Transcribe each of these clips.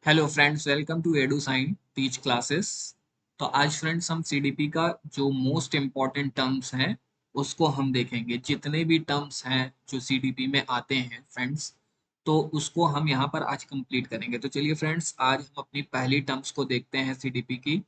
Hello friends, welcome to Edu Sign Teach classes. तो आज friends हम सीडीपी का जो मोस्ट इम्पॉर्टेंट टर्म्स हैं उसको हम देखेंगे। जितने भी टर्म्स हैं जो सीडीपी में आते हैं फ्रेंड्स, तो उसको हम यहाँ पर आज कंप्लीट करेंगे। तो चलिए फ्रेंड्स, आज हम अपनी पहली टर्म्स को देखते हैं सीडीपी की।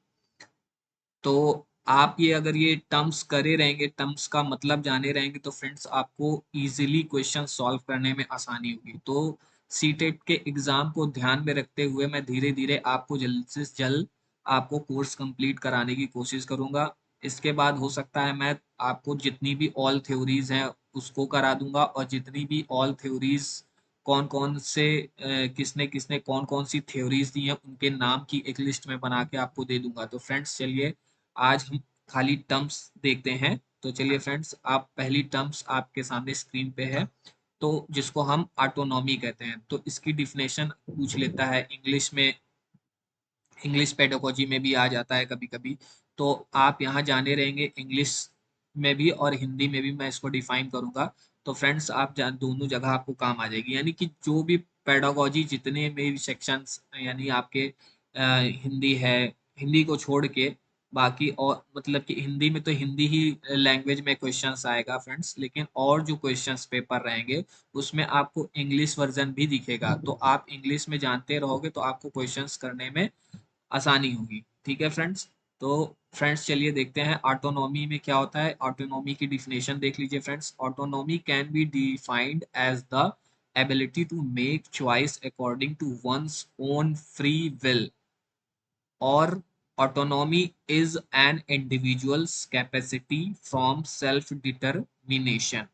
तो आप ये अगर ये टर्म्स करे रहेंगे, टर्म्स का मतलब जाने रहेंगे, तो फ्रेंड्स आपको इजीली क्वेश्चन सॉल्व करने में आसानी होगी। तो सीटेट के एग्जाम को ध्यान में रखते हुए मैं धीरे धीरे आपको जल्द से जल्द आपको कोर्स कंप्लीट कराने की कोशिश करूंगा। इसके बाद हो सकता है मैं आपको जितनी भी ऑल थ्योरीज हैं उसको करा दूंगा, और जितनी भी ऑल थ्योरीज कौन कौन से किसने किसने कौन कौन सी थ्योरीज दी हैं उनके नाम की एक लिस्ट में बना के आपको दे दूंगा। तो फ्रेंड्स चलिए, आज हम खाली टर्म्स देखते हैं। तो चलिए फ्रेंड्स, आप पहली टर्म्स आपके सामने स्क्रीन पे है, तो जिसको हम ऑटोनॉमी कहते हैं। तो इसकी डिफिनेशन पूछ लेता है इंग्लिश में, इंग्लिश पेडागोजी में भी आ जाता है कभी कभी। तो आप यहाँ जाने रहेंगे इंग्लिश में भी और हिंदी में भी मैं इसको डिफाइन करूंगा। तो फ्रेंड्स आप दोनों जगह आपको काम आ जाएगी, यानी कि जो भी पेडागोजी जितने में भी सेक्शंस यानी आपके हिंदी है, हिंदी को छोड़ के बाकी, और मतलब कि हिंदी में तो हिंदी ही लैंग्वेज में क्वेश्चंस आएगा फ्रेंड्स, लेकिन और जो क्वेश्चंस पेपर रहेंगे उसमें आपको इंग्लिश वर्जन भी दिखेगा। तो आप इंग्लिश में जानते रहोगे तो आपको क्वेश्चंस करने में आसानी होगी। ठीक है फ्रेंड्स। तो फ्रेंड्स चलिए देखते हैं ऑटोनॉमी में क्या होता है। ऑटोनॉमी की डिफिनेशन देख लीजिए friends. Autonomy can be defined as the ability to make choice according to one's own free will, और autonomy is an individual's capacity from self determination।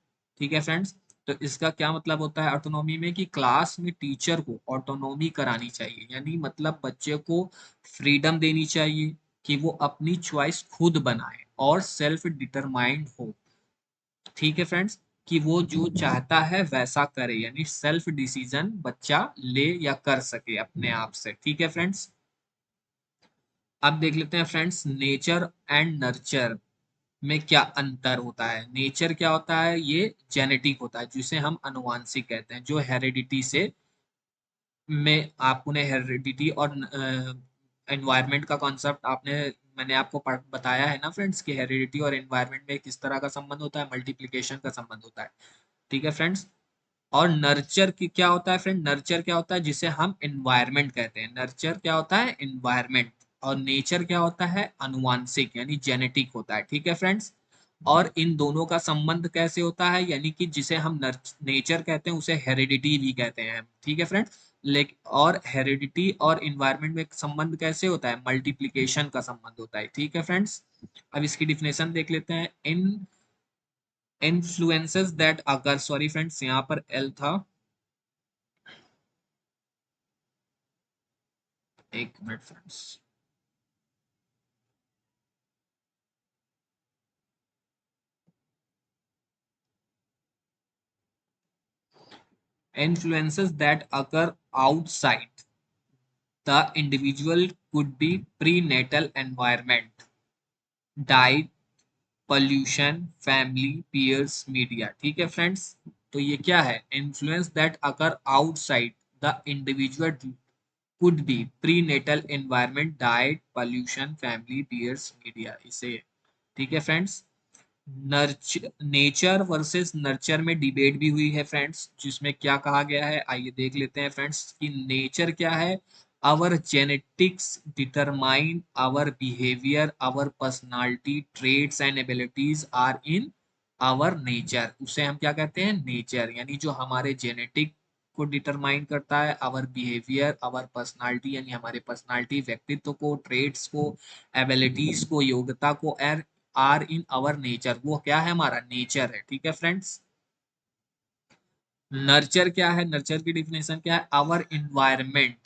ठीक है फ्रेंड्स। तो इसका क्या मतलब होता है ऑटोनॉमी में, कि क्लास में टीचर को ऑटोनॉमी करानी चाहिए, यानी मतलब बच्चे को फ्रीडम देनी चाहिए कि वो अपनी चॉइस खुद बनाए और सेल्फ डिटरमाइंड हो। ठीक है फ्रेंड्स, कि वो जो चाहता है वैसा करे, यानी सेल्फ डिसीजन बच्चा ले या कर सके अपने आप से। ठीक है फ्रेंड्स। अब देख लेते हैं फ्रेंड्स, नेचर एंड नर्चर में क्या अंतर होता है। नेचर क्या होता है, ये जेनेटिक होता है जिसे हम अनुवांशिक कहते हैं। जो हेरिडिटी से में आपने हेरिडिटी और एनवायरनमेंट का कॉन्सेप्ट आपने मैंने आपको बताया है ना फ्रेंड्स, कि हेरिडिटी और एनवायरनमेंट में किस तरह का संबंध होता है, मल्टीप्लिकेशन का संबंध होता है। ठीक है फ्रेंड्स। और नर्चर की क्या होता है फ्रेंड, नर्चर क्या होता है जिसे हम एनवायरनमेंट कहते हैं। नर्चर क्या होता है, एनवायरनमेंट। और नेचर क्या होता है, अनुवांशिक यानी जेनेटिक होता है। ठीक है फ्रेंड्स। और इन दोनों का संबंध कैसे होता है, यानी कि जिसे हम नेचर कहते हैं उसे हेरिडिटी भी कहते हैं। ठीक है फ्रेंड्स। लेकिन और हेरिडिटी और इन्वायरमेंट में संबंध कैसे होता है, मल्टीप्लिकेशन का संबंध होता है। ठीक है फ्रेंड्स। अब इसकी डिफिनेशन देख लेते हैं। इन इन्फ्लुएंसेस दैट अगर, सॉरी फ्रेंड्स यहाँ पर एल था, एक minute friends. Influences that occur outside the individual could be prenatal environment, diet, pollution, family, peers, media। ठीक है फ्रेंड्स। तो ये क्या है, influence that occur outside the individual could be prenatal environment, diet, pollution, family, peers, media, इसे। ठीक है friends. Nurture, nature versus nurture में डिबेट भी हुई है फ्रेंड्स, जिसमें क्या कहा गया है आइए देख लेते हैं फ्रेंड्स। कि नेचर क्या है, our genetics determine our behaviour, our personality, traits and abilities are in our nature. उसे हम क्या कहते हैं, नेचर। यानी जो हमारे जेनेटिक को डिटरमाइन करता है, आवर बिहेवियर, आवर पर्सनालिटी यानी हमारे पर्सनालिटी, व्यक्तित्व को, ट्रेड्स को, एबिलिटीज को, योग्यता को, आर इन आवर नेचर, वो क्या है, हमारा नेचर है। ठीक है फ्रेंड्स। नर्चर क्या है, नर्चर की डिफिनेशन क्या है, our environment,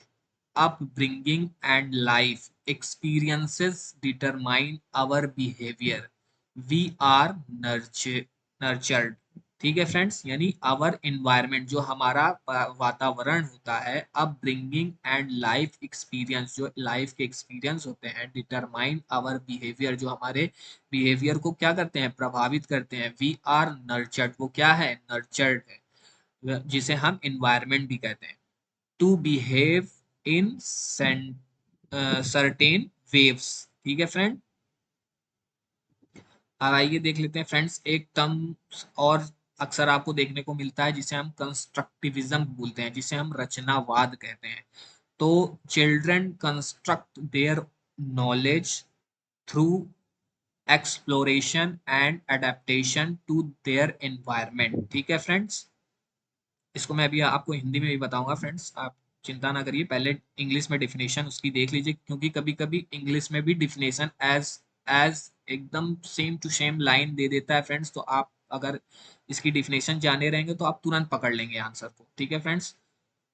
upbringing and life experiences determine our behaviour, we are nurtured. ठीक है फ्रेंड्स। यानी आवर इन्वायरमेंट जो हमारा वातावरण होता है, अपब्रिंगिंग एंड लाइफ एक्सपीरियंस जो लाइफ के एक्सपीरियंस होते हैं, डिटरमाइन आवर बिहेवियर जो हमारे बिहेवियर को क्या करते हैं, प्रभावित करते हैं, वी आर नर्चर्ड, वो क्या है, नर्चर्ड है, जिसे हम इन्वायरमेंट भी कहते हैं। To behave in certain ways. ठीक है फ्रेंड। अब आइए देख लेते हैं फ्रेंड्स एक टर्म और अक्सर आपको देखने को मिलता है जिसे हम कंस्ट्रक्टिविज्म बोलते हैं, जिसे हम रचनावाद कहते हैं। तो children construct their knowledge through exploration and adaptation to their environment. ठीक है फ्रेंड्स। इसको मैं अभी आपको हिंदी में भी बताऊंगा फ्रेंड्स, आप चिंता ना करिए, पहले इंग्लिश में डिफिनेशन उसकी देख लीजिए, क्योंकि कभी कभी इंग्लिश में भी डिफिनेशन एज एज एकदम सेम टू सेम लाइन दे देता है फ्रेंड्स। तो आप अगर इसकी डिफिनेशन जाने रहेंगे तो आप तुरंत पकड़ लेंगे आंसर को। ठीक है friends.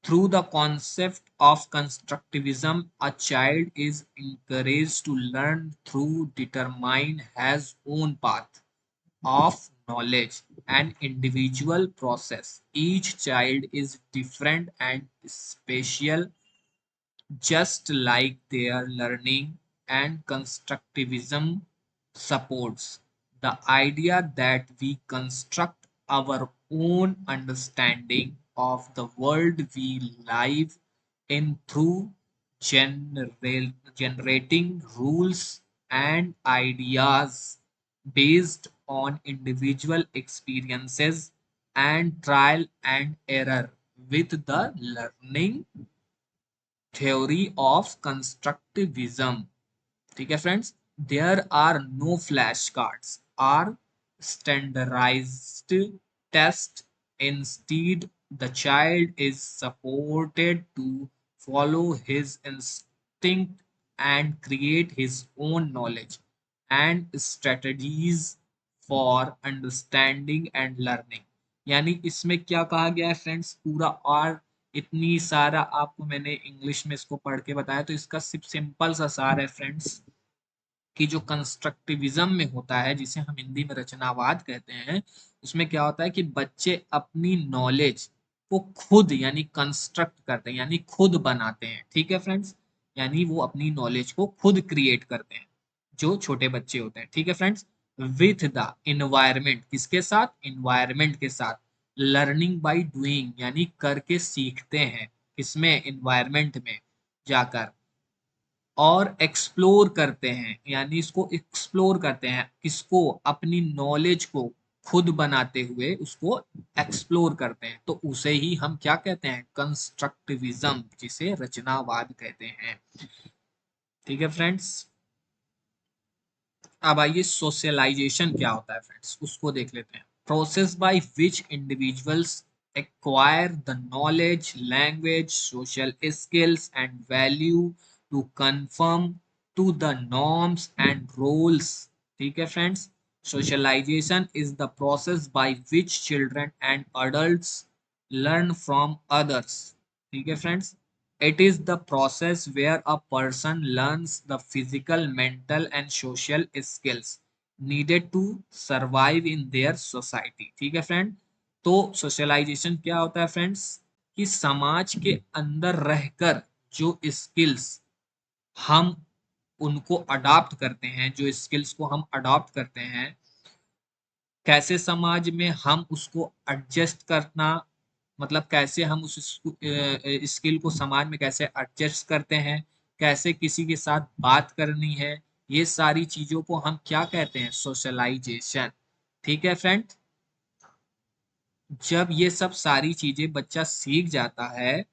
Through the concept of constructivism a child is encouraged to learn through determine his own path of knowledge, an individual process. Each child is different and special, just like their learning, and constructivism supports the idea that we construct our own understanding of the world we live in through generating rules and ideas based on individual experiences and trial and error with the learning theory of constructivism. ठीक है friends. There are no flash cards or standardized test. Instead, the child is supported to follow his instinct and create his own knowledge and strategies for understanding and learning। यानी इसमें क्या कहा गया है friends, पूरा और इतनी सारा आपको मैंने इंग्लिश में इसको पढ़ के बताया, तो इसका सिर्फ सिंपल सा सार है फ्रेंड्स कि जो कंस्ट्रक्टिविज्म में होता है, जिसे हम हिंदी में रचनावाद कहते हैं, उसमें क्या होता है कि बच्चे अपनी नॉलेज को खुद यानी कंस्ट्रक्ट करते हैं, यानी खुद बनाते हैं। ठीक है फ्रेंड्स। यानी वो अपनी नॉलेज को खुद क्रिएट करते हैं, जो छोटे बच्चे होते हैं। ठीक है फ्रेंड्स। विथ द इन्वायरमेंट, किसके साथ, इन्वायरमेंट के साथ। लर्निंग बाय डूइंग, यानी करके सीखते हैं, किसमें, इन्वायरमेंट में जाकर। और एक्सप्लोर करते हैं, यानी इसको एक्सप्लोर करते हैं, किसको, अपनी नॉलेज को खुद बनाते हुए उसको एक्सप्लोर करते हैं, तो उसे ही हम क्या कहते हैं, कंस्ट्रक्टिविज्म, जिसे रचनावाद कहते हैं। ठीक है फ्रेंड्स। अब आइए सोशलाइजेशन क्या होता है फ्रेंड्स, उसको देख लेते हैं। Process by which individuals acquire the knowledge, language, social skills, and value to conform to the norms and roles। ठीक है friends. Socialization is the process by which children and adults learn from others। ठीक है friends. It is the process where a person learns the physical, mental, and social skills needed to survive in their society। ठीक है friend. तो socialisation क्या होता है friends, कि समाज के अंदर रहकर जो स्किल्स हम उनको अडॉप्ट करते हैं, जो स्किल्स को हम अडॉप्ट करते हैं, कैसे समाज में हम उसको एडजस्ट करना, मतलब कैसे हम उस स्किल को समाज में कैसे एडजस्ट करते हैं, कैसे किसी के साथ बात करनी है, ये सारी चीजों को हम क्या कहते हैं, सोशलाइजेशन। ठीक है फ्रेंड। जब ये सब सारी चीजें बच्चा सीख जाता है,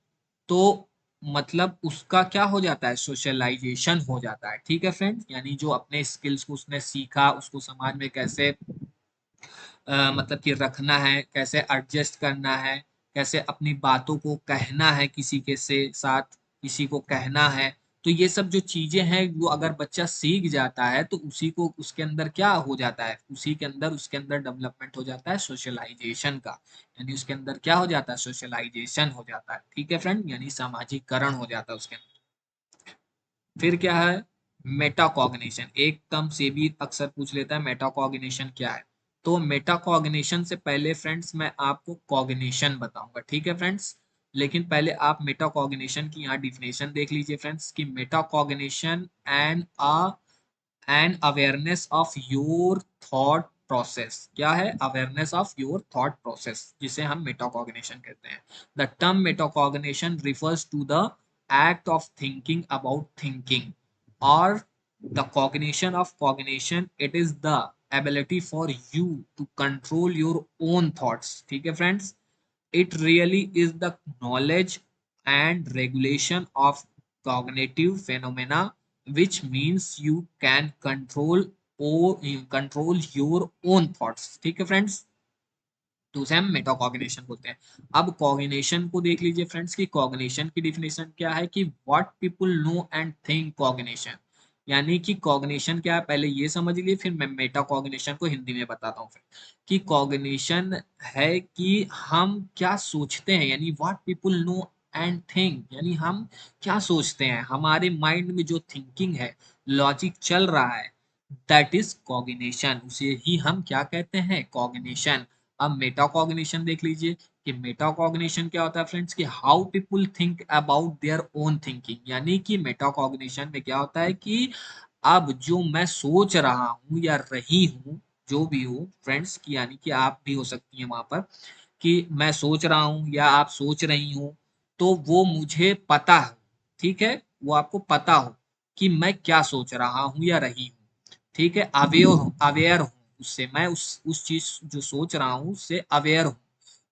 तो मतलब उसका क्या हो जाता है, सोशलाइजेशन हो जाता है। ठीक है फ्रेंड। यानी जो अपने स्किल्स को उसने सीखा, उसको समाज में कैसे मतलब कि रखना है, कैसे एडजस्ट करना है, कैसे अपनी बातों को कहना है, किसी के से साथ किसी को कहना है, तो ये सब जो चीजें हैं वो अगर बच्चा सीख जाता है तो उसी को उसके अंदर क्या हो जाता है, उसी के अंदर उसके अंदर डेवलपमेंट हो जाता है सोशलाइजेशन का। यानी उसके अंदर क्या हो जाता है, सोशलाइजेशन हो जाता है। ठीक है फ्रेंड। यानी सामाजिकरण हो जाता है उसके अंदर। फिर क्या है, मेटाकॉग्निशन। एक टर्म से भी अक्सर पूछ लेता है, मेटाकॉग्निशन क्या है। तो मेटाकॉग्निशन से पहले फ्रेंड्स मैं आपको कॉग्निशन बताऊंगा। ठीक है फ्रेंड्स। लेकिन पहले आप मेटाकॉग्निशन की यहाँ डिफिनेशन देख लीजिए फ्रेंड्स, कि metacognition an awareness of your thought process. क्या है, awareness of your thought process, जिसे हम मेटाकॉग्निशन कहते हैं। The term metacognition refers to the act of thinking about thinking, or the cognition of cognition, it is the ability for you to control your own thoughts. ठीक है friends, it really is the knowledge and regulation of cognitive phenomena, which means you can or control your own thoughts. ठीक है friends, तो उसे हम metacognition बोलते हैं। अब कॉग्निशन को देख लीजिए फ्रेंड्स कि कॉग्निशन की डिफिनेशन क्या है कि what people know and think cognition, यानी कि कॉग्निशन क्या है पहले ये समझ लीजिए, फिर मैं मेटाकॉग्निशन को हिंदी में बताता हूँ फिर। कि कॉग्निशन है कि हम क्या सोचते हैं, यानी what people know and think, यानी हम क्या सोचते हैं, हमारे माइंड में जो थिंकिंग है, लॉजिक चल रहा है, दैट इज कॉग्निशन, उसे ही हम क्या कहते हैं, कॉग्निशन। अब मेटाकॉग्निशन देख लीजिए कि मेटाकॉग्निशन क्या होता है फ्रेंड्स, कि how people think about their own thinking, यानी कि मेटाकॉग्निशन में क्या होता है कि अब जो मैं सोच रहा हूँ या रही हूँ, जो भी हो फ्रेंड्स, की यानी कि आप भी हो सकती हैं वहां पर, कि मैं सोच रहा हूँ या आप सोच रही हो, तो वो मुझे पता है, ठीक है, वो आपको पता हो कि मैं क्या सोच रहा हूँ या रही हूँ, ठीक है, अवेयर हूँ उससे, मैं उस चीज जो सोच रहा हूँ उससे अवेयर हूँ,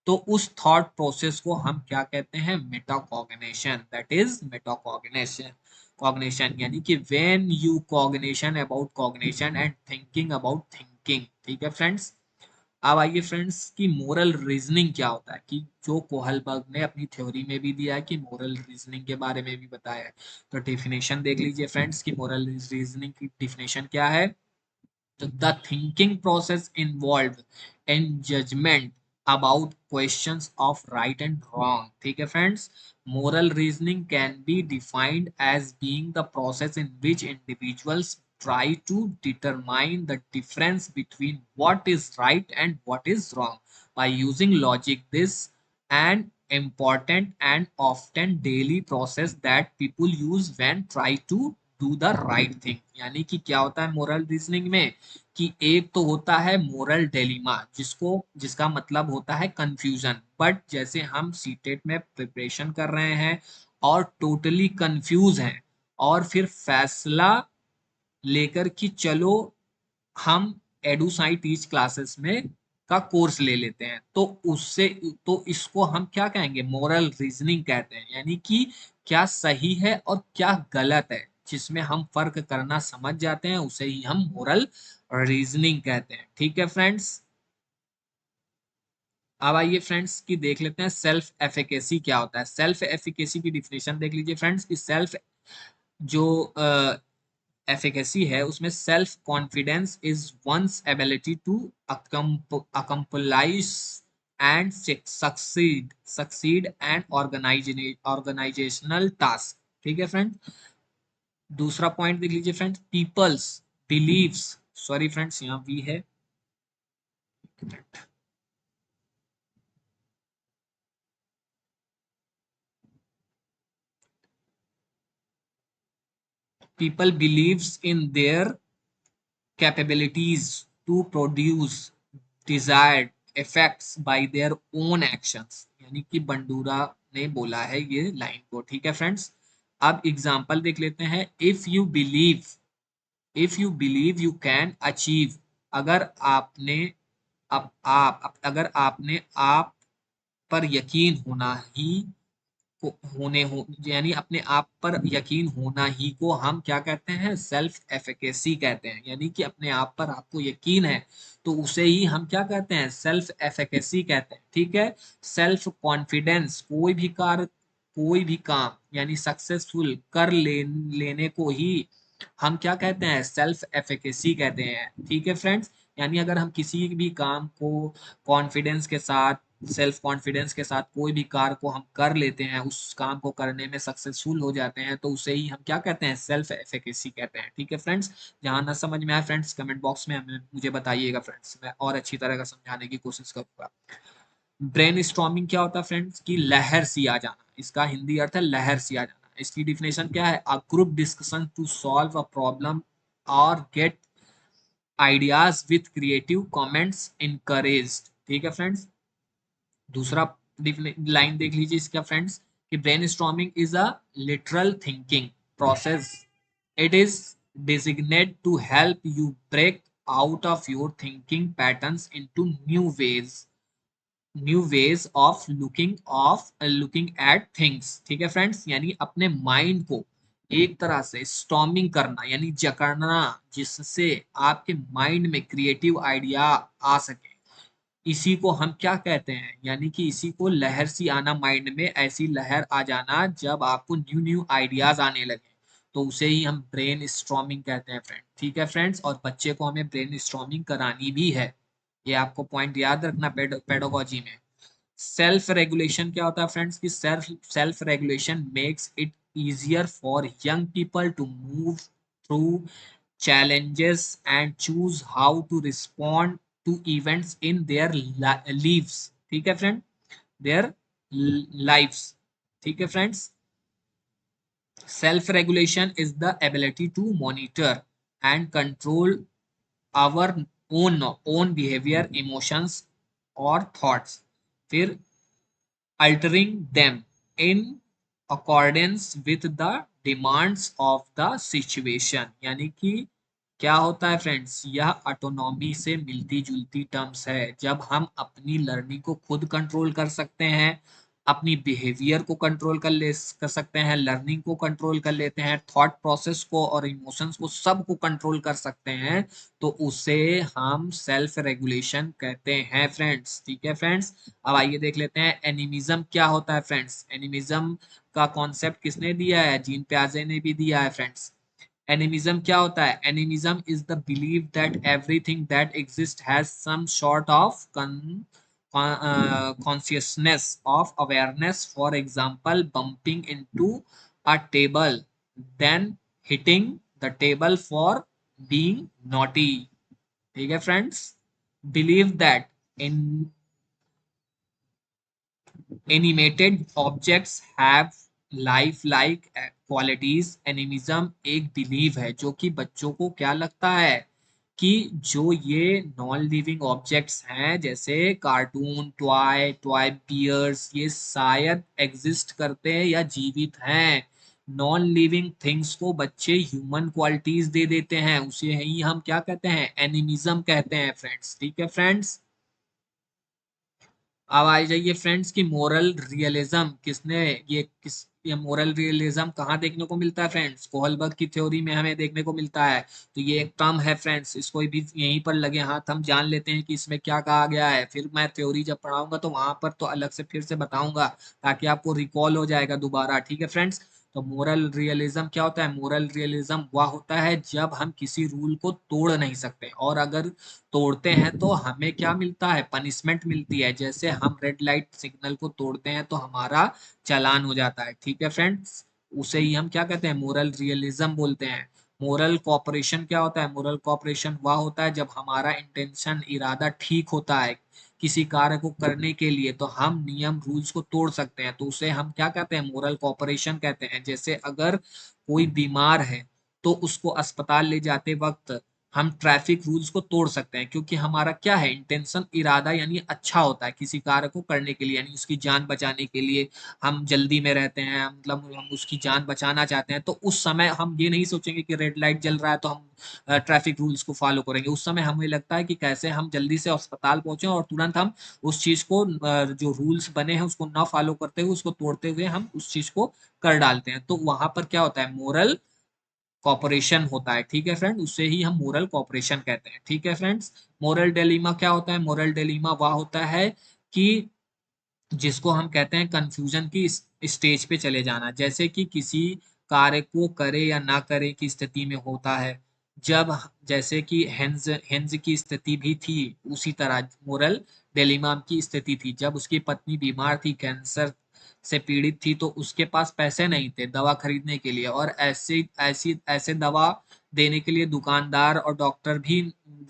तो उस थॉट प्रोसेस को हम क्या कहते हैं, metacognition, that is metacognition. Cognition यानी कि when you cognition about cognition and thinking about thinking. ठीक है फ्रेंड्स, अब आइए फ्रेंड्स कि मोरल रीजनिंग क्या होता है, कि जो कोहलबर्ग ने अपनी थ्योरी में भी दिया है, कि मोरल रीजनिंग के बारे में भी बताया है। तो डेफिनेशन देख लीजिए फ्रेंड्स कि मोरल रीजनिंग की डेफिनेशन क्या है। तो the thinking process involved in judgment about questions of right and wrong। ठीक है friends, moral reasoning can be defined as being the process in which individuals try to determine the difference between what is right and what is wrong by using logic. This an important and often daily process that people use when try to do the right thing। यानी कि क्या होता है moral reasoning में, कि एक तो होता है मोरल डेलिमा, जिसका मतलब होता है कंफ्यूजन, बट जैसे हम सीटेट में प्रिपरेशन कर रहे हैं और टोटली कंफ्यूज हैं, और फिर फैसला लेकर कि चलो हम एडुसाई टीच क्लासेस में का कोर्स ले लेते हैं, तो उससे, तो इसको हम क्या कहेंगे, मोरल रीजनिंग कहते हैं, यानी कि क्या सही है और क्या गलत है, जिसमें हम फर्क करना समझ जाते हैं, उसे ही हम मोरल रीजनिंग कहते हैं। ठीक है फ्रेंड्स, अब आइए फ्रेंड्स की देख लेते हैं सेल्फ एफिकेसी क्या होता है। सेल्फ एफिकेसी की डिफिनेशन देख लीजिए फ्रेंड्स, की सेल्फ जो एफिकेसी है उसमें self confidence is one's ability to accomplish and succeed and organisational task. ठीक है फ्रेंड, दूसरा पॉइंट देख लीजिए friends, peoples believes, sorry friends यहाँ भी है, people believes in their capabilities to produce desired effects by their own actions। यानी कि बंडूरा ने बोला है ये लाइन को। ठीक है फ्रेंड्स, अब एग्जांपल देख लेते हैं। If you believe you can achieve, अगर आपने अगर आपने आप पर यकीन होना ही को होने हो यानी अपने आप पर यकीन होना ही को हम क्या कहते हैं, सेल्फ एफिकेसी कहते हैं। यानी कि अपने आप पर आपको यकीन है, तो उसे ही हम क्या कहते हैं, सेल्फ एफिकेसी कहते हैं। ठीक है, सेल्फ कॉन्फिडेंस, कोई भी काम यानी सक्सेसफुल लेने को ही हम क्या कहते हैं, सेल्फ एफिकेसी कहते हैं। ठीक है फ्रेंड्स, यानी अगर हम किसी भी काम को कॉन्फिडेंस के साथ, सेल्फ कॉन्फिडेंस के साथ कोई भी कार्य को हम कर लेते हैं, उस काम को करने में सक्सेसफुल हो जाते हैं, तो उसे ही हम क्या कहते हैं, सेल्फ एफिकेसी कहते हैं। ठीक है फ्रेंड्स, जहां ना समझ में आए फ्रेंड्स कमेंट बॉक्स में हमें मुझे बताइएगा फ्रेंड्स, मैं और अच्छी तरह का समझाने की कोशिश करूंगा। ब्रेन स्टॉर्मिंग क्या होता है फ्रेंड्स, की लहर सी आ जाना, इसका हिंदी अर्थ है लहर सी आ जाना। इसकी डिफिनेशन क्या है, a group discussion to solve a problem और get ideas with creative comments encouraged. ठीक है फ्रेंड्स, दूसरा लाइन देख लीजिए इसका फ्रेंड्स, कि brainstorming is a literal thinking process. It is designed to help you break out of your thinking patterns into new ways of looking at things. ठीक है friends, यानी अपने माइंड को एक तरह से स्टॉर्मिंग करना यानी जकड़ना, जिससे आपके माइंड में क्रिएटिव आइडिया आ सके। इसी को हम क्या कहते हैं, यानी कि इसी को लहर सी आना, माइंड में ऐसी लहर आ जाना जब आपको न्यू न्यू आइडियाज आने लगे, तो उसे ही हम ब्रेन स्ट्रॉमिंग कहते हैं फ्रेंड। ठीक है फ्रेंड्स, और बच्चे को हमें ब्रेन स्ट्रॉमिंग करानी भी है, ये आपको पॉइंट याद रखना पेडोगॉजी में। सेल्फ रेगुलेशन क्या होता है फ्रेंड्स, की self regulation makes it easier for young people to move through challenges and choose how to respond to events in their lives। ठीक है फ्रेंड, their lives। ठीक है friends, self regulation is the ability to monitor and control our own behavior, emotions or thoughts, फिर altering them in accordance with the demands of the situation। यानी कि क्या होता है फ्रेंड्स, यह ऑटोनॉमी से मिलती जुलती टर्म्स है, जब हम अपनी लर्निंग को खुद कंट्रोल कर सकते हैं, अपनी बिहेवियर को कंट्रोल कर सकते हैं, लर्निंग को कंट्रोल कर लेते हैं, थॉट प्रोसेस को और इमोशंस को सबको कंट्रोल कर सकते हैं, तो उसे हम सेल्फ रेगुलेशन कहते हैं फ्रेंड्स। ठीक है फ्रेंड्स, अब आइए देख लेते हैं एनिमिज्म क्या होता है फ्रेंड्स। एनिमिज्म का कॉन्सेप्ट किसने दिया है, जीन प्याजे ने भी दिया है फ्रेंड्स। एनिमिज्म क्या होता है, animism is the believe that everything that exist has some sort of consciousness of awareness, for example bumping into a table then hitting the table for being naughty। ठीक है friends, believe that in animated objects have life like qualities. Animism एक believe है जो कि बच्चों को क्या लगता है कि जो ये नॉन लिविंग ऑब्जेक्ट्स हैं जैसे कार्टून, टॉय बियर्स, ये शायद एग्जिस्ट करते हैं या जीवित हैं। नॉन लिविंग थिंग्स को बच्चे ह्यूमन क्वालिटीज दे देते हैं, उसे ही हम क्या कहते हैं, एनिमिज्म कहते हैं फ्रेंड्स। ठीक है फ्रेंड्स, अब आ जाइए फ्रेंड्स की मोरल रियलिज्म किसने, ये मोरल रियलिज्म कहाँ देखने को मिलता है फ्रेंड्स, कोहलबर्ग की थ्योरी में हमें देखने को मिलता है। तो ये एक टर्म है फ्रेंड्स, इसको भी यहीं पर लगे हाथ हम जान लेते हैं कि इसमें क्या कहा गया है, फिर मैं थ्योरी जब पढ़ाऊंगा तो वहां पर तो अलग से फिर से बताऊंगा ताकि आपको रिकॉल हो जाएगा दोबारा। ठीक है फ्रेंड्स, तो मोरल रियलिज्म क्या होता है, मोरल रियलिज्म वह होता है जब हम किसी रूल को तोड़ नहीं सकते, और अगर तोड़ते हैं तो हमें क्या मिलता है, पनिशमेंट मिलती है। जैसे हम रेड लाइट सिग्नल को तोड़ते हैं तो हमारा चालान हो जाता है। ठीक है फ्रेंड्स, उसे ही हम क्या कहते हैं, मोरल रियलिज्म बोलते हैं। मोरल कॉपरेशन क्या होता है, मोरल कॉपरेशन वह होता है जब हमारा इंटेंशन, इरादा ठीक होता है किसी कार्य को करने के लिए, तो हम नियम रूल्स को तोड़ सकते हैं, तो उसे हम क्या कहते हैं, मोरल कॉपरेशन कहते हैं। जैसे अगर कोई बीमार है तो उसको अस्पताल ले जाते वक्त हम ट्रैफिक रूल्स को तोड़ सकते हैं, क्योंकि हमारा क्या है, इंटेंशन, इरादा यानी अच्छा होता है किसी कार्य को करने के लिए, यानी उसकी जान बचाने के लिए हम जल्दी में रहते हैं, मतलब हम उसकी जान बचाना चाहते हैं, तो उस समय हम ये नहीं सोचेंगे कि रेड लाइट जल रहा है तो हम ट्रैफिक रूल्स को फॉलो करेंगे। उस समय हमें लगता है कि कैसे हम जल्दी से अस्पताल पहुंचे और तुरंत हम उस चीज को, जो रूल्स बने हैं उसको ना फॉलो करते हुए, उसको तोड़ते हुए हम उस चीज को कर डालते हैं, तो वहां पर क्या होता है, मोरल कॉपरेशन होता है। ठीक है फ्रेंड, उसे ही हम मोरल कॉपरेशन कहते हैं। ठीक है फ्रेंड्स, मोरल डिलीमा क्या होता है, मोरल डिलीमा वह होता है कि जिसको हम कहते हैं कंफ्यूजन की स्टेज पे चले जाना, जैसे कि किसी कार्य को करे या ना करे की स्थिति में होता है। जब जैसे कि हेंज हेंज की स्थिति भी थी, उसी तरह मोरल डिलीमा की स्थिति थी, जब उसकी पत्नी बीमार थी, कैंसर से पीड़ित थी, तो उसके पास पैसे नहीं थे दवा खरीदने के लिए, और ऐसे दवा देने के लिए दुकानदार और डॉक्टर भी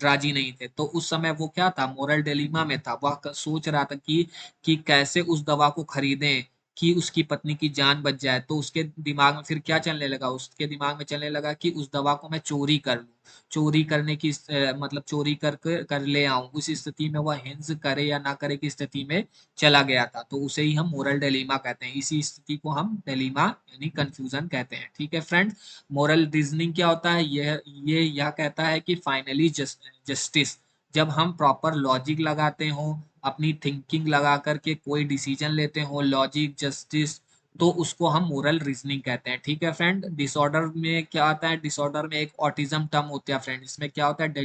राजी नहीं थे, तो उस समय वो क्या था, मोरल डिलीमा में था। वह सोच रहा था कि कैसे उस दवा को खरीदें, कि उसकी पत्नी की जान बच जाए, तो उसके दिमाग में फिर क्या चलने लगा, उसके दिमाग में चलने लगा कि उस दवा को मैं चोरी कर लूं, चोरी करने की मतलब चोरी कर ले आऊं। उस स्थिति में वह हिंस करे या ना करे की स्थिति में चला गया था, तो उसे ही हम मोरल डिलीमा कहते हैं। इसी स्थिति को हम डिलीमा यानी कंफ्यूजन कहते हैं। ठीक है फ्रेंड, मोरल रीजनिंग क्या होता है, यह कहता है कि फाइनली जस्टिस, जब हम प्रॉपर लॉजिक लगाते हो, अपनी थिंकिंग लगा करके कोई डिसीजन लेते हो, लॉजिक जस्टिस, तो उसको हम मोरल रीजनिंग कहते हैं। ठीक है फ्रेंड, डिसऑर्डर में क्या आता है, डिसऑर्डर में एक ऑटिज्म टर्म होता है फ्रेंड। इसमें क्या होता है,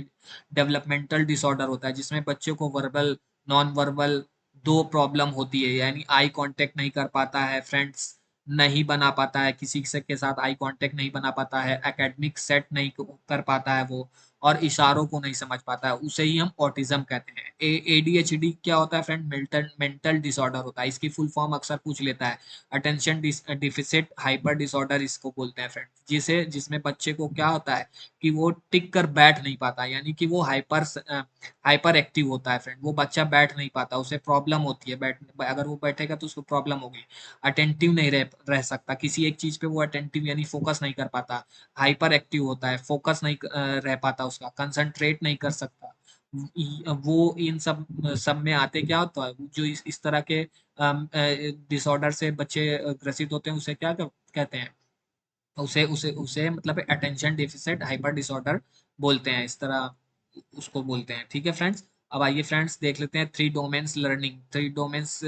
डेवलपमेंटल डिसऑर्डर होता है, जिसमें बच्चे को वर्बल, नॉन वर्बल दो प्रॉब्लम होती है, यानी आई कांटेक्ट नहीं कर पाता है, फ्रेंड्स नहीं बना पाता है, किसी से के साथ आई कांटेक्ट नहीं बना पाता है, एकेडमिक सेट नहीं कर पाता है वो, और इशारों को नहीं समझ पाता है, उसे ही हम ऑटिज्म कहते हैं। एडीएचडी क्या होता है फ्रेंड, मेंटल मेंटल डिसऑर्डर होता है। इसकी फुल फॉर्म अक्सर पूछ लेता है, अटेंशन डिफिसिट हाइपर डिसऑर्डर इसको बोलते हैं फ्रेंड। जिसमें बच्चे को क्या होता है कि वो टिक कर बैठ नहीं पाता, यानी कि वो हाइपर एक्टिव होता है फ्रेंड। वो बच्चा बैठ नहीं पाता, उसे प्रॉब्लम होती है बैठ, अगर वो बैठेगा तो उसको प्रॉब्लम होगी। अटेंटिव नहीं रह सकता किसी एक चीज पे, वो अटेंटिव यानी फोकस नहीं कर पाता। हाइपर एक्टिव होता है, फोकस नहीं रह पाता, उसका कंसंट्रेट नहीं कर सकता। वो इन सब सब में आते क्या होता है, जो इस तरह के डिसऑर्डर से बच्चे ग्रसित होते हैं, उसे कहते हैं, उसे उसे उसे मतलब अटेंशन डेफिसिट हाइपर डिसऑर्डर बोलते हैं, इस तरह उसको बोलते हैं। ठीक है फ्रेंड्स, अब आइए फ्रेंड्स देख लेते हैं three domains learning. Three domains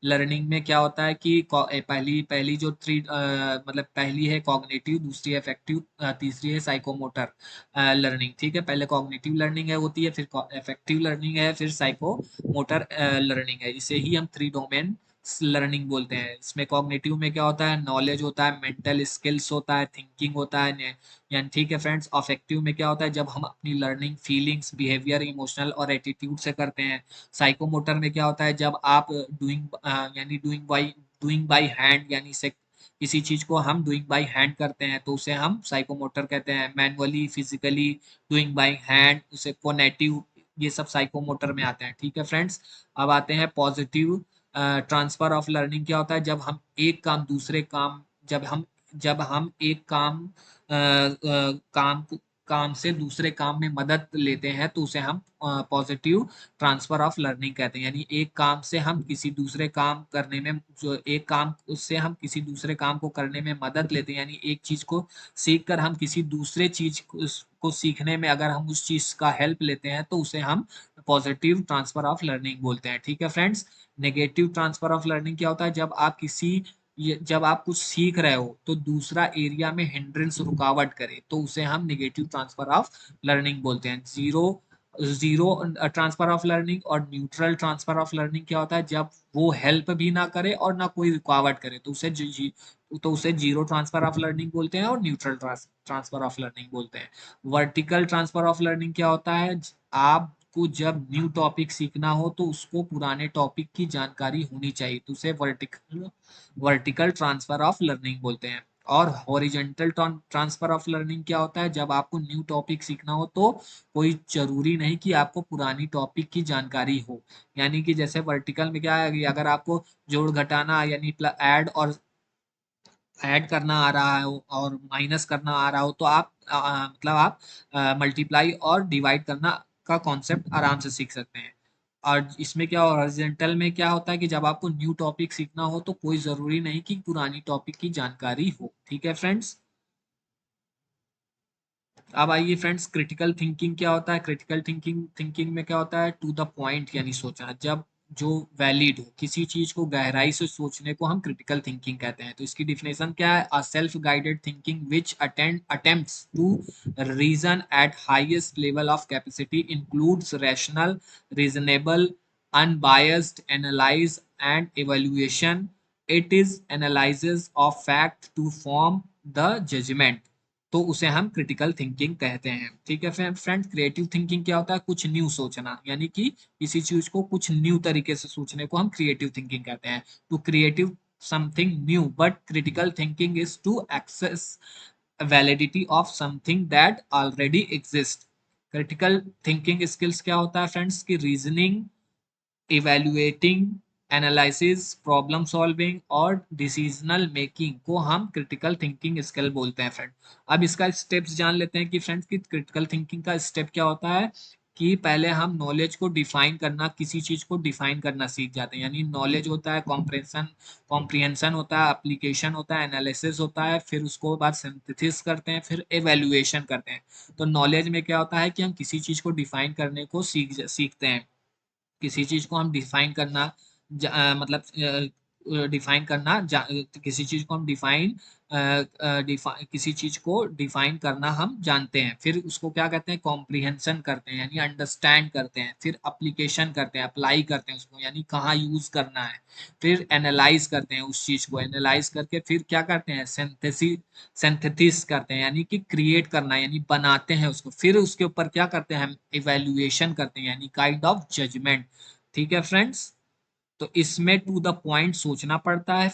learning में क्या होता है कि पहली पहली जो मतलब पहली है कॉग्निटिव, दूसरी है अफेक्टिव, तीसरी है साइकोमोटर लर्निंग। ठीक है, पहले कॉग्निटिव लर्निंग है होती है, फिर अफेक्टिव लर्निंग है, फिर साइकोमोटर लर्निंग है। इसे ही हम थ्री डोमेन लर्निंग बोलते हैं। इसमें कॉग्निटिव में क्या होता है, नॉलेज होता है, मेंटल स्किल्स होता है, थिंकिंग होता है, यानी ठीक है फ्रेंड्स। अफेक्टिव में क्या होता है, जब हम अपनी लर्निंग फीलिंग्स, बिहेवियर, इमोशनल और एटीट्यूड से करते हैं। साइकोमोटर में क्या होता है, जब आप यानी डूइंग बाई हैंड, यानी से किसी चीज को हम डूइंग बाई हैंड करते हैं, तो उसे हम साइकोमोटर कहते हैं। Manually, physically doing by hand, उसे कोनेटिव, ये सब साइकोमोटर में आते हैं। ठीक है फ्रेंड्स, अब आते हैं पॉजिटिव ट्रांसफर ऑफ लर्निंग। क्या होता है, जब हम एक काम दूसरे काम, जब हम एक काम से दूसरे काम में मदद लेते हैं, तो उसे हम पॉजिटिव ट्रांसफर ऑफ लर्निंग कहते हैं। यानी एक काम से हम किसी दूसरे काम करने में, जो एक काम उससे हम किसी दूसरे काम को करने में मदद लेते हैं, यानी एक चीज को सीख कर हम किसी दूसरे चीज को सीखने में अगर हम उस चीज का हेल्प लेते हैं, तो उसे हम पॉजिटिव ट्रांसफर ऑफ लर्निंग बोलते हैं। ठीक है friends, negative transfer of learning क्या होता है, जब आप कुछ सीख रहे हो तो दूसरा एरिया में हिंड्रेंस, रुकावट करे, तो उसे हम नेगेटिव ट्रांसफर ऑफ लर्निंग बोलते हैं। Zero zero transfer of learning और न्यूट्रल ट्रांसफर ऑफ लर्निंग क्या होता है, जब वो हेल्प भी ना करे और ना कोई रुकावट करे, तो उसे जीरो ट्रांसफर ऑफ लर्निंग बोलते हैं, और न्यूट्रल ट्रांसफर ऑफ लर्निंग बोलते हैं। वर्टिकल ट्रांसफर ऑफ लर्निंग क्या होता है, आपको जब न्यू टॉपिक सीखना हो तो उसको पुराने टॉपिक की जानकारी होनी चाहिए, तो उसे वर्टिकल ट्रांसफर ऑफ लर्निंग बोलते हैं। और हॉरिजेंटल ट्रांसफर ऑफ लर्निंग क्या होता है, जब आपको न्यू टॉपिक सीखना हो तो कोई जरूरी नहीं कि आपको पुरानी टॉपिक की जानकारी हो। यानी कि जैसे वर्टिकल में क्या है कि अगर आपको जोड़ घटाना यानी ऐड और ऐड करना आ रहा है और माइनस करना आ रहा हो, तो मतलब आप मल्टीप्लाई और डिवाइड करना का कॉन्सेप्ट आराम से सीख सकते हैं। और इसमें क्या हॉरिजॉन्टल में क्या होता है कि जब आपको न्यू टॉपिक सीखना हो तो कोई जरूरी नहीं कि पुरानी टॉपिक की जानकारी हो। ठीक है फ्रेंड्स, अब आइए फ्रेंड्स, क्रिटिकल थिंकिंग क्या होता है। क्रिटिकल थिंकिंग में क्या होता है, टू द पॉइंट यानी सोचना, जब जो वैलिड हो, किसी चीज को गहराई से सोचने को हम क्रिटिकल थिंकिंग कहते हैं। तो इसकी डिफिनेशन क्या है, a self guided thinking which attempts to reason at highest level of capacity, includes rational, reasonable, unbiased analyze and evaluation. It is analysis of fact to form the judgment, तो उसे हम critical thinking कहते हैं। ठीक है friend, creative thinking क्या होता है, कुछ न्यू सोचना, यानी कि किसी चीज को कुछ न्यू तरीके से सोचने को हम क्रिएटिव थिंकिंग कहते हैं। To creative something new, but critical thinking is to access validity of something that already exist. Critical thinking skills क्या होता है फ्रेंड्स, की reasoning, evaluating, analysis, problem solving और डिसीजनल मेकिंग को हम क्रिटिकल थिंकिंग स्किल बोलते हैं फ्रेंड। अब इसका स्टेप्स जान लेते हैं कि फ्रेंड्स की क्रिटिकल थिंकिंग का स्टेप क्या होता है। कि पहले हम नॉलेज को डिफाइन करना, किसी चीज को डिफाइन करना सीख जाते हैं। यानी नॉलेज होता है कॉम्प्रेंशन, कॉम्प्रिहेंशन होता है, एप्लीकेशन होता है, एनालिसिस होता है, फिर उसको बाद सिंथेसिस करते हैं, फिर एवेल्युएशन करते हैं। तो नॉलेज में क्या होता है कि हम किसी चीज को डिफाइन करने को सीखते हैं। किसी चीज को हम डिफाइन करना मतलब डिफाइन करना किसी चीज को हम किसी चीज को डिफाइन करना हम जानते हैं। फिर उसको क्या कहते हैं, कॉम्प्रिहेंशन करते हैं यानी अंडरस्टैंड करते हैं। फिर अप्लीकेशन करते हैं, अप्लाई करते हैं उसको यानी कहाँ यूज करना है। फिर एनालाइज करते हैं उस चीज को, एनालाइज करके फिर क्या करते हैं, सिंथेसिस करते हैं यानी कि क्रिएट करना यानी बनाते हैं उसको। फिर उसके ऊपर क्या करते हैं, हम इवेल्युएशन करते हैं यानी काइंड ऑफ जजमेंट। ठीक है फ्रेंड्स। तो इसमें टू द पॉइंट सोचना पड़ता है,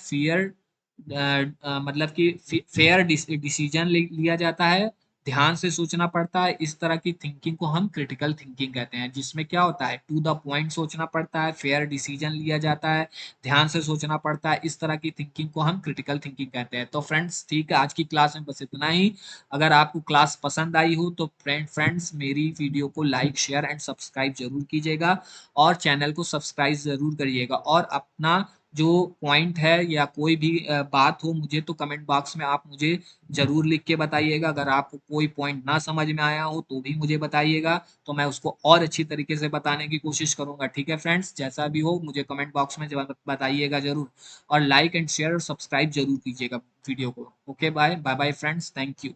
मतलब कि फेयर डिसीजन लिया जाता है, ध्यान से सोचना पड़ता है। इस तरह की थिंकिंग को हम क्रिटिकल थिंकिंग कहते हैं, जिसमें क्या होता है, टू द पॉइंट सोचना पड़ता है, फेयर डिसीजन लिया जाता है, ध्यान से सोचना पड़ता है। इस तरह की थिंकिंग को हम क्रिटिकल थिंकिंग कहते हैं। तो फ्रेंड्स ठीक है, आज की क्लास में बस इतना ही। अगर आपको क्लास पसंद आई हो तो फ्रेंड्स मेरी वीडियो को लाइक शेयर एंड सब्सक्राइब जरूर कीजिएगा, और चैनल को सब्सक्राइब जरूर करिएगा। और अपना जो पॉइंट है या कोई भी बात हो, मुझे तो कमेंट बॉक्स में आप मुझे जरूर लिख के बताइएगा। अगर आपको कोई पॉइंट ना समझ में आया हो तो भी मुझे बताइएगा, तो मैं उसको और अच्छी तरीके से बताने की कोशिश करूंगा। ठीक है फ्रेंड्स, जैसा भी हो मुझे कमेंट बॉक्स में बताइएगा जरूर। और लाइक एंड शेयर और सब्सक्राइब जरूर कीजिएगा वीडियो को। Okay bye bye bye friends, thank you.